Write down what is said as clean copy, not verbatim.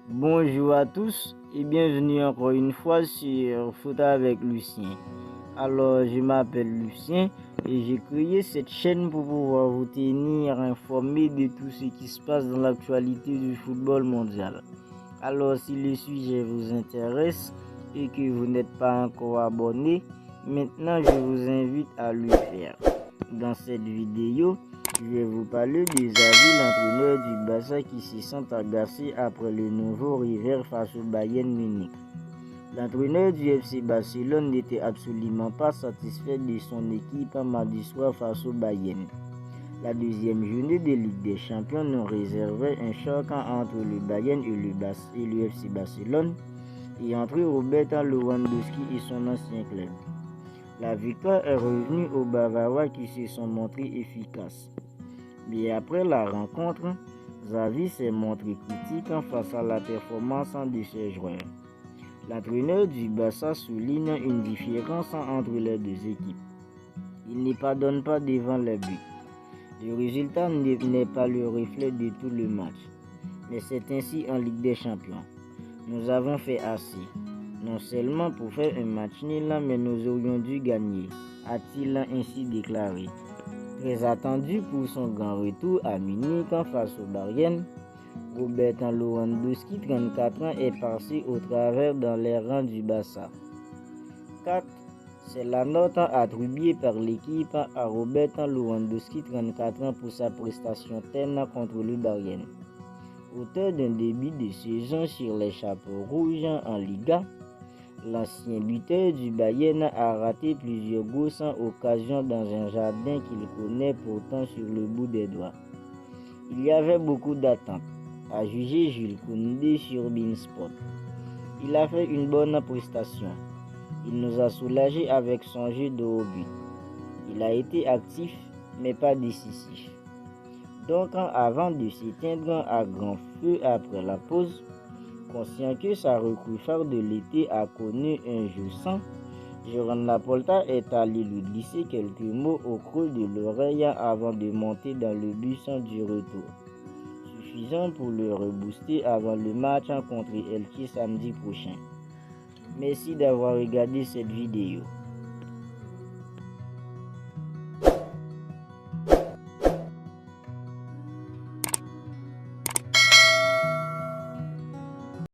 Bonjour à tous et bienvenue encore une fois sur Foot avec Lucien. Alors, je m'appelle Lucien et j'ai créé cette chaîne pour pouvoir vous tenir informé de tout ce qui se passe dans l'actualité du football mondial. Alors, si le sujet vous intéresse et que vous n'êtes pas encore abonné, maintenant je vous invite à le faire. Dans cette vidéo, je vais vous parler des avis de l'entraîneur du Barça qui se sent agacé après le nouveau revers face au Bayern Munich. L'entraîneur du FC Barcelone n'était absolument pas satisfait de son équipe mardi soir face au Bayern. La deuxième journée de Ligue des Champions nous réservait un choc entre le Bayern et le FC Barcelone et entre Robert Lewandowski et son ancien club. La victoire est revenue aux Bavarois qui se sont montrés efficaces. Mais après la rencontre, Xavi s'est montré critique face à la performance de ses joueurs. L'entraîneur du Barça souligne une différence entre les deux équipes. Il ne pardonne pas devant les buts. Le résultat n'est pas le reflet de tout le match, mais c'est ainsi en Ligue des Champions. Nous avons fait assez, non seulement pour faire un match nul, mais nous aurions dû gagner, a-t-il ainsi déclaré. Très attendu pour son grand retour à Munich face au Bayern, Robert Lewandowski, 34 ans, est passé au travers dans les rangs du Barça. 4. C'est la note attribuée par l'équipe à Robert Lewandowski, 34 ans, pour sa prestation terne contre le Bayern. Auteur d'un début de saison sur les chapeaux rouges en Liga, l'ancien buteur du Bayern a raté plusieurs grosses occasions dans un jardin qu'il connaît pourtant sur le bout des doigts. Il y avait beaucoup d'attentes, a jugé Jules Koundé sur beIN Sport. Il a fait une bonne prestation. Il nous a soulagés avec son jeu de haut but. Il a été actif, mais pas décisif. Donc, avant de s'éteindre à grand feu après la pause, conscient que sa recrue phare de l'été a connu un jour sans, Joran Laporta est allé lui glisser quelques mots au creux de l'oreille avant de monter dans le bus du retour. Suffisant pour le rebooster avant le match contre Elche samedi prochain. Merci d'avoir regardé cette vidéo.